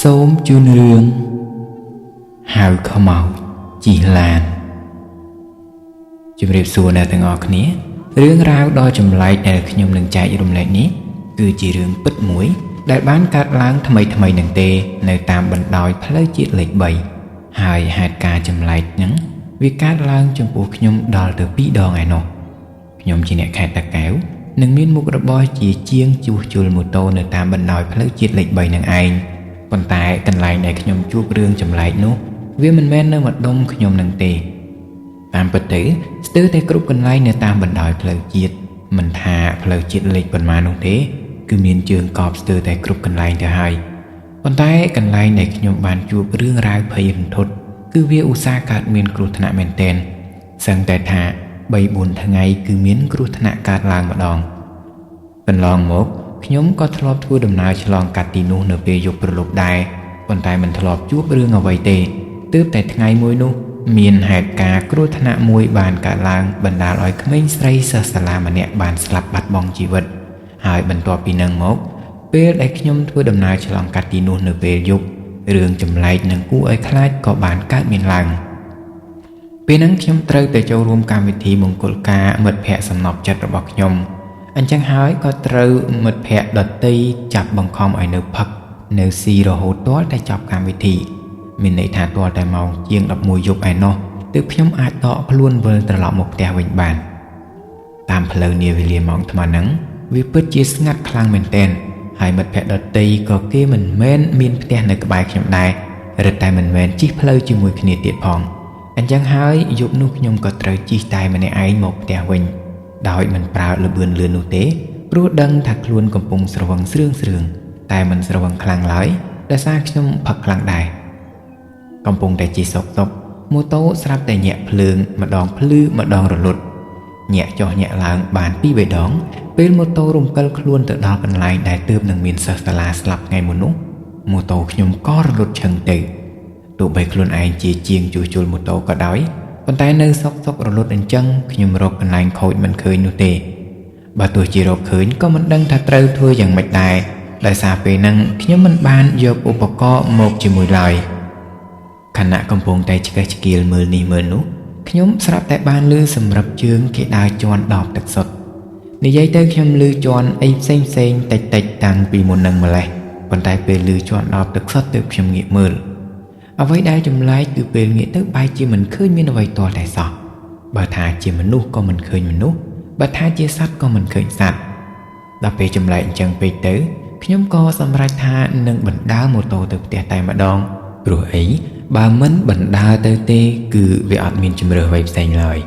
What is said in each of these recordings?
សូមជូនរឿងហៅខ្មោចជីឡានជម្រាបសួរអ្នកទាំងអស់គ្នារឿងរ៉ាវដ៏ចម្លែកដែលខ្ញុំនឹងចែករំលែកនេះគឺជារឿងពិតមួយដែលបានកើតឡើងថ្មីនឹងទេនៅតាមបណ្ដោយផ្លូវជាតិលេខ3ហើយហេតុការណ៍ចម្លែកហ្នឹងវាកើតឡើងចំពោះខ្ញុំដល់ទៅ2ដងឯណោះខ្ញុំជាអ្នកខេត្តតាកែវនិងមានមុខរបរជាជាងជួសជុលម៉ូតូនៅតាមបណ្ដោយផ្លូវជាតិលេខ3នឹងឯងប៉ុន្តែកន្លែងដែលខ្ញុំជួបរឿងចម្លែកនោះវាមិនមែននៅម្ដុំខ្ញុំនឹងទេតាមពិតទៅស្ទើរតែគ្រប់កន្លែងនៅតាមបណ្ដោយផ្លូវជាតិមិនថាផ្លូវជាតិលេខប៉ុន្មាននោះទេគឺមានជើងកប់ស្ទើរតែគ្រប់កន្លែងទៅហើយប៉ុន្តែកន្លែងដែលខ្ញុំបានជួបរឿងរ៉ាវភ័យរន្ធត់គឺវាឧស្សាហ៍កើតមានគ្រោះថ្នាក់មែនទែនសឹងតែថា 3-4 ថ្ងៃគឺមានគ្រោះថ្នាក់កើតឡើងម្ដងកន្លងមកខ្ញុំក៏ធ្លាប់ធ្វើដំណើរឆ្លងកាត់ទីនោះនៅពេលយប់ព្រលប់ដែរប៉ុន្តែមិនធ្លាប់ជួបរឿងអ្វីទេទើបតែថ្ងៃមួយនោះមានហេតុការណ៍គ្រោះថ្នាក់មួយបានកើតឡើងបណ្ដាលឲ្យក្មេងស្រីសិស្សសាលាម្នាក់បានស្លាប់បាត់បង់ជីវិតហើយបន្ទាប់ពីនឹងមកពេលដែលខ្ញុំធ្វើដំណើរឆ្លងកាត់ទីនោះនៅពេលយប់រឿងចម្លែកនិងគួរឲ្យខ្លាចក៏បានកើតមានឡើងពេលហ្នឹងខ្ញុំត្រូវទៅចូលរួមកម្មវិធីមង្គលការមិត្តភ័ក្តិសំណប់ចិត្តរបស់ខ្ញុំអញ្ចឹងហើយក៏ត្រូវមិត្តភ័ក្តិដទៃចាប់បង្ខំឲ្យនៅផឹកនៅស៊ីរហូតទាល់តែចប់កម្មវិធីមានន័យថាទាល់តែម៉ោងជាង11យប់ឯណោះទើបខ្ញុំអាចដកខ្លួនវិលត្រឡប់មកផ្ទះវិញបានតាមផ្លូវនាវេលាម៉ោងថ្មហ្នឹងវាពិតជាស្ងាត់ខ្លាំងមែនទែនហើយមិត្តភ័ក្តិដទៃក៏គេមិនមែនមានផ្ទះនៅក្បែរខ្ញុំដែររឹតតែមិនមែនជិះផ្លូវជាមួយគ្នាទៀតផងអញ្ចឹងហើយយប់នោះខ្ញុំក៏ត្រូវជិះតែម្នាក់ឯងមកផ្ទះវិញដោយមិនប្រើលបឿនលឿននោះទេព្រោះដឹងថាខ្លួនកំពុងស្រវឹងស្រឿងតែមិនស្រវឹងខ្លាំងឡើយដោយសារខ្ញុំផឹកខ្លាំងដែរកំពុងតែជិះសុកម៉ូតូស្រាប់តែញាក់ភ្លើងម្ដងភ្លឺម្ដងរលត់ញាក់ចុះញាក់ឡើងបាន2-3ដងពេលម៉ូតូរំកិលខ្លួនទៅដល់កន្លែងដែលទើបនឹងមានសិស្សសាលាស្លាប់ថ្ងៃមុននោះម៉ូតូខ្ញុំក៏រលត់ឈឹងទៅទោះបីខ្លួនឯងជាជាងជួសជុលម៉ូតូក៏ដោយប៉ុន្តែនៅសុករលត់អញ្ចឹងខ្ញុំរកកន្លែងខូចមិនឃើញនោះទេបើទោះជារកឃើញក៏មិនដឹងថាត្រូវធ្វើយ៉ាងម៉េចដែរដោយសារពេលហ្នឹងខ្ញុំមិនបានយកឧបករណ៍មកជាមួយឡើយខណៈកំពុងតែឆ្កេះឆ្កៀលមើលនេះមើលនោះខ្ញុំស្រាប់តែបានឮសម្រាប់ជើងគេដើរជន់ដបទឹកសុទ្ធនិយាយទៅខ្ញុំឮជន់អីផ្សេងតិចតាំងពីមុននឹងម្លេះប៉ុន្តែពេលឮជន់ដបទឹកសុទ្ធទើបខ្ញុំងាកមើលអ្វីដែលចម្លែកគឺពេលងាកទៅបែរជាមិនឃើញមានអ្វីទាល់តែសោះបើថាជាមនុស្សក៏មិនឃើញមនុស្សបើថាជាសត្វក៏មិនឃើញសត្វដល់ពេលចម្លែកអញ្ចឹងពេកទៅខ្ញុំក៏សម្រេចថានឹងបណ្ដើរម៉ូតូទៅផ្ទះតែម្ដងព្រោះអីបើមិនបណ្ដើរទៅទេគឺវាអត់មានជម្រើសអ្វីផ្សេងឡើយ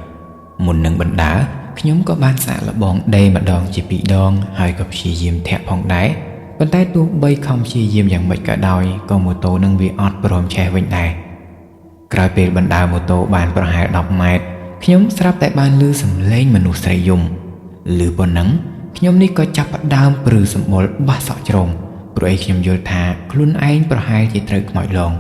មុននឹងបណ្ដើរខ្ញុំក៏បានសាកល្បងដេរម្ដងជា2ដងហើយក៏ព្យាយាមធាក់ផងដែរប៉ុន្តែទោះបីខំព្យាយាមយ៉ាងម៉េចក៏ដោយក៏ម៉ូតូនឹងវាអត់ព្រមឆេះវិញដែរក្រោយពេលបណ្ដើរម៉ូតូបានប្រហែល10ម៉ែត្រខ្ញុំស្រាប់តែបានឮសំឡេងមនុស្សស្រីយំឮប៉ុណ្ណឹងខ្ញុំនេះក៏ចាប់ផ្ដើមព្រឺសម្បុរបះសក់ជ្រុងព្រោះឯខ្ញុំយល់ថាខ្លួនឯងប្រហែលជាត្រូវខ្មោចលង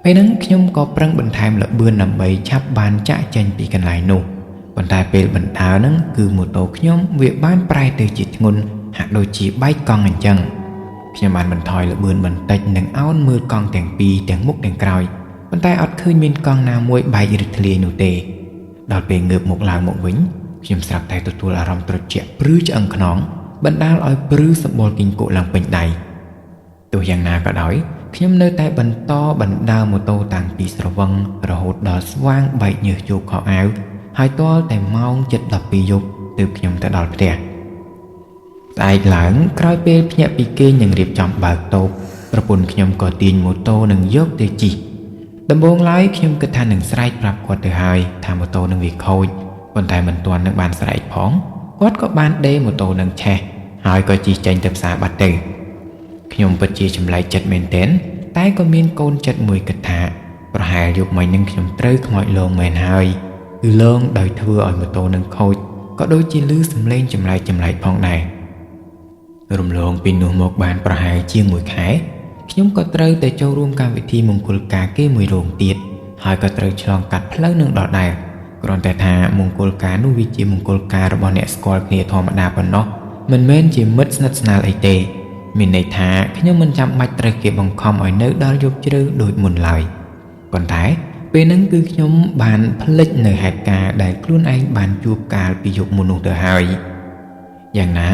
ពេលហ្នឹងខ្ញុំក៏ប្រឹងបន្ថែមល្បឿនដើម្បីឆាប់បានចាក់ចេញពីកន្លែងនោះប៉ុន្តែពេលបណ្ដើរហ្នឹងគឺម៉ូតូខ្ញុំវាបានប្រែទៅជាធ្ងន់ហាក់ដូចជាបែកកង់អញ្ចឹងខ្ញុំបានបន្ថយល្បឿនបន្តិចនិងអោនមើលកង់ទាំងពីរទាំងមុខទាំងក្រោយប៉ុន្តែអត់ឃើញមានកង់ណាមួយបែកឬធ្លាយនោះទេដល់ពេលងើបមុខឡើងមកវិញខ្ញុំស្រាប់តែទទួលអារម្មណ៍ត្រជាក់ព្រឺឆ្អឹងខ្នងបណ្ដាលឲ្យព្រឺសម្បុរគីងគក់ឡើងពេញដៃទោះយ៉ាងណាក៏ដោយខ្ញុំនៅតែបន្តបណ្ដើរម៉ូតូតាំងពីស្រវឹងរហូតដល់ស្វាងបែកញើសយកខោអាវហើយទាល់តែម៉ោង7:12យប់ទើបខ្ញុំទៅដល់ផ្ទះស្អែកឡើងក្រោយពេលភ្ញាក់ពីគេងនិងរៀបចំបើកតូបប្រពន្ធខ្ញុំក៏ទាញម៉ូតូនឹងយកទៅជិះដំបូងឡើយខ្ញុំគិតថានឹងស្រែកប្រាប់គាត់ទៅហើយថាម៉ូតូនឹងវាខូចប៉ុន្តែមិនទាន់នឹងបានស្រែកផងគាត់ក៏បានដេរម៉ូតូនឹងឆេះហើយក៏ជិះចេញទៅផ្សារបាត់ទៅខ្ញុំពិតជាចម្លែកចិត្តមែនទែនតែក៏មានកូនចិត្តមួយគិតថាប្រហែលយប់មិញនឹងខ្ញុំត្រូវខ្មោចលងមែនហើយគឺលងដោយធ្វើឲ្យម៉ូតូនឹងខូចក៏ដូចជាឮសំឡេងចម្លែកផងដែររំលងពីនោះមកបានប្រហែលជាង1ខែខ្ញុំក៏ត្រូវទៅចូលរួមកម្មវិធីមង្គលការគេមួយរោងទៀតហើយក៏ត្រូវឆ្លងកាត់ផ្លូវនឹងដល់ដែរគ្រាន់តែថាមង្គលការនោះវាជាមង្គលការរបស់អ្នកស្គាល់គ្នាធម្មតាប៉ុណ្ណោះមិនមែនជាមិត្តស្និទ្ធស្នាលអីទេ មានន័យថាខ្ញុំមិនចាំបាច់ត្រូវគេបង្ខំឲ្យនៅដល់យប់ជ្រៅដូចមុនឡើយប៉ុន្តែពេលហ្នឹងគឺខ្ញុំបានភ្លេចនៅហេតុការណ៍ដែលខ្លួនឯងបានជួបកាលពីយប់មុននោះទៅហើយយ៉ាងណា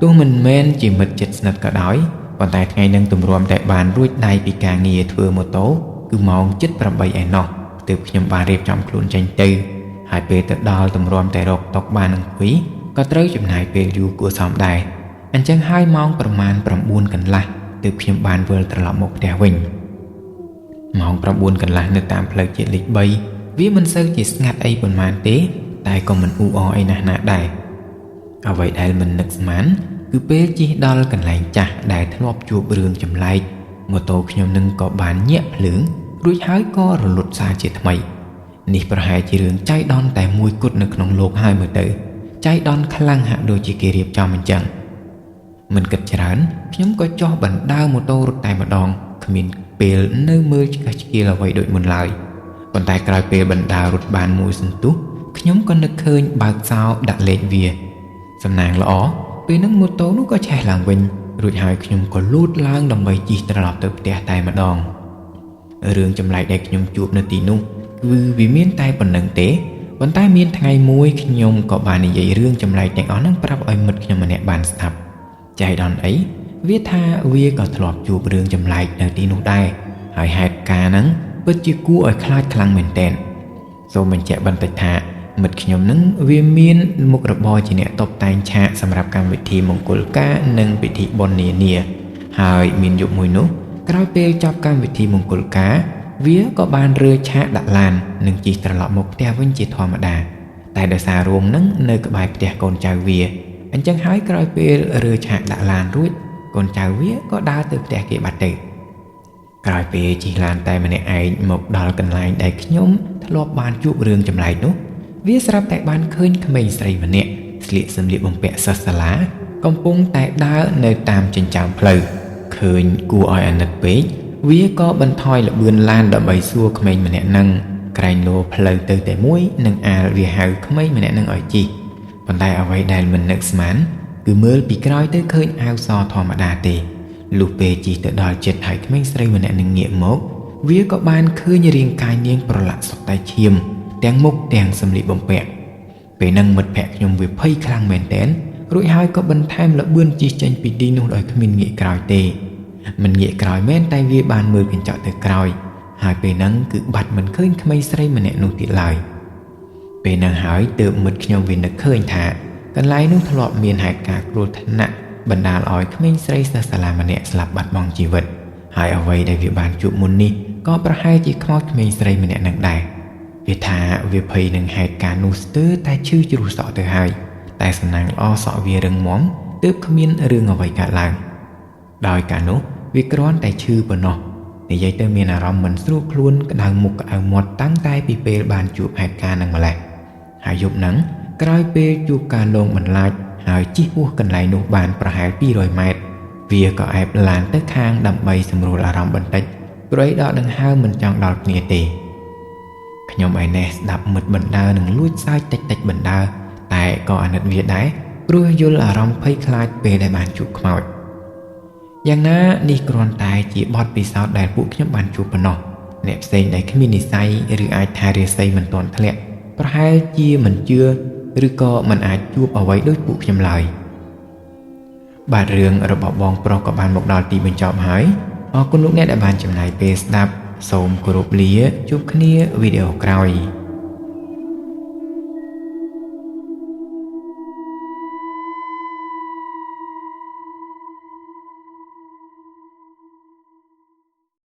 ទោះមិនមែនជាមិត្តជិតស្និទ្ធក៏ដោយប៉ុន្តែថ្ងៃហ្នឹងទម្រាំតែបានរួចដៃពីការងារធ្វើម៉ូតូគឺម៉ោង 7:08 ឯណោះទើបខ្ញុំបានរៀបចំខ្លួនចេញទៅហើយពេលទៅដល់ទម្រាំតែរកតុបានអង្គុយក៏ត្រូវចំណាយពេលយូរគួរសមដែរអញ្ចឹងហើយម៉ោងប្រមាណ 9 កន្លះទើបខ្ញុំបានវិលត្រឡប់មកផ្ទះវិញម៉ោង 9 កន្លះនៅតាមផ្លូវជាតិលេខ 3វាមិនសូវជាស្ងាត់អីប៉ុន្មានទេតែក៏មិនអ៊ូអរអីណាស់ណាដែរអ្វីដែលមិននឹកស្មានគឺពេលជិះដល់កន្លែងចាស់ដែលធ្លាប់ជួបរឿងចម្លែកម៉ូតូខ្ញុំនឹងក៏បានញាក់ភ្លើងរួចហើយក៏រលត់សារជាថ្មីនេះប្រហែលជារឿងចៃដន្យតែមួយគត់នៅក្នុងโลกហើយមើលទៅចៃដន្យខ្លាំងហាក់ដូចជាគេរៀបចំអញ្ចឹងមិនគិតច្រើនខ្ញុំក៏ចុះបណ្ដើរម៉ូតូរត់តែម្ដងគ្មានពេលនៅមើលឆ្កឹះឆ្កៀលអ្វីដូចមុនឡើយប៉ុន្តែក្រោយពេលបណ្ដើររត់បានមួយសន្ទុះខ្ញុំក៏នឹកឃើញបើកសោដាក់លេខវាសំណាងល្អពេលហ្នឹងម៉ូតូនោះក៏ឆេះឡើងវិញរួចហើយខ្ញុំក៏លូតឡើងដើម្បីជិះត្រឡប់ទៅផ្ទះតែម្ដងរឿងចម្លែកដែលខ្ញុំជួបនៅទីនោះគឺវាមានតែប៉ុណ្្នឹងទេប៉ុន្តែមានថ្ងៃមួយខ្ញុំក៏បាននិយាយរឿងចម្លែកទាំងអស់ហ្នឹងប្រាប់ឲ្យមិត្តខ្ញុំម្នាក់បានស្ដាប់ចៃដន្យអីវាថាវាក៏ធ្លាប់ជួបរឿងចម្លែកនៅទីនោះដែរហើយហេតុការណ៍ហ្នឹងពិតជាគួរឲ្យខ្លាចខ្លាំងមែនទែនសូមបញ្ជាក់បន្តិចថាមិត្តខ្ញុំនឹងវាមានមុខរបរជាអ្នកតុបតែងឆាកសម្រាប់កម្មវិធីមង្គលការនិងពិធីបុណ្យនានាហើយមានយប់មួយនោះក្រោយពេលចប់កម្មវិធីមង្គលការវាក៏បានរើឆាកដាក់ឡាននិងជិះត្រឡប់មកផ្ទះវិញជាធម្មតាតែដោយសាររួមនឹងនៅក្បែរផ្ទះកូនចៅវាអញ្ចឹងហើយក្រោយពេលរើឆាកដាក់ឡានរួចកូនចៅវាក៏ដើរទៅផ្ទះគេបាត់ទៅក្រោយពេលជិះឡានតែម្នាក់ឯងមកដល់កន្លែងដែលខ្ញុំធ្លាប់បានជួបរឿងចម្លែកនោះវាស្រាប់តែបានឃើញក្មេងស្រីម្នាក់ស្លៀកសម្លៀកបំពាក់សិស្សសាលាកំពុងតែដើរនៅតាមចិញ្ចើមផ្លូវឃើញគួរឲ្យអាណិតពេកវាក៏បន្ថយល្បឿនឡានដើម្បីសួរក្មេងម្នាក់នឹងក្រែងលោផ្លូវទៅតែមួយនឹងអាលវាហៅក្មេងម្នាក់នឹងឲ្យជិះប៉ុន្តែអ្វីដែលមិននឹកស្មានគឺមើលពីក្រោយទៅឃើញអាវសធម្មតាទេលុះពេលជិះទៅដល់ជិតហើយក្មេងស្រីម្នាក់នឹងងាកមកវាក៏បានឃើញរាងកាយនាងប្រឡាក់សុទ្ធតែឈាមទាំងមុខទាំងសម្លៀកបំពាក់ពេលហ្នឹងមិត្តភក្តិខ្ញុំវាភ័យខ្លាំងមែនទែនរួចហើយក៏បន្ថែមល្បឿនជិះចេញពីទីនោះដោយគ្មានងាកក្រោយទេមិនងាកក្រោយមែនតែវាបានមើលកញ្ចក់ទៅក្រោយហើយពេលហ្នឹងគឺបាត់មិនឃើញក្មេងស្រីម្នាក់នោះទៀតឡើយពេលហ្នឹងហើយទើបមិត្តខ្ញុំវានឹកឃើញថាកន្លែងនោះធ្លាប់មានហេតុការណ៍គ្រោះថ្នាក់បណ្ដាលឲ្យក្មេងស្រីសិស្សសាលាម្នាក់ស្លាប់បាត់បង់ជីវិតហើយអ្វីដែលវាបានជួបមុននេះក៏ប្រហែលជាខ្មោចក្មេងស្រីម្នាក់នឹងដែរវាថាវាភ័យនឹងហេតុការណ៍នោះស្ទើរតែឈឺជ្រុះសក់ទៅហើយតែសំណាងល្អសក់វារឹងមាំទើបគ្មានរឿងអ្វីកើតឡើងដោយការនោះវាគ្រាន់តែឈឺប៉ុណ្ណោះនិយាយទៅមានអារម្មណ៍មិនស្រួលខ្លួនក្តៅមុខក្តៅមាត់តាំងតែពីពេលបានជួបហេតុការណ៍នឹងម្លេះហើយយប់ហ្នឹងក្រោយពេលជួបការលងបន្លាចហើយជិះហួសកន្លែងនោះបានប្រហែល200ម៉ែត្រវាក៏អែបឡានទៅខាងដើម្បីសម្រួលអារម្មណ៍បន្តិចព្រោះដកដង្ហើមមិនចង់ដល់គ្នាទេខ្ញុំឯនេះស្ដាប់មិត្តបណ្ដើរនឹងលួចសើចតិចបណ្ដើរតែក៏អាណិតវាដែរព្រោះយល់អារម្មណ៍ភ័យខ្លាចពេលដែលបានជួបខ្មោចយ៉ាងណានេះគ្រាន់តែជាបទពិសោធន៍ដែលពួកខ្ញុំបានជួបប៉ុណ្ណោះអ្នកផ្សេងដែលគ្មាននិស្ស័យឬអាចថារាសីមិនទាន់ធ្លាក់ប្រហែលជាមិនជឿឬក៏មិនអាចជួបអ្វីដូចពួកខ្ញុំឡើយបាទរឿងរបស់បងប្រុសក៏បានមកដល់ទីបញ្ចប់ហើយអរគុណលោកអ្នកដែលបានចំណាយពេលស្ដាប់សូមគោរពលាជួបគ្នាវីដេអូក្រោយ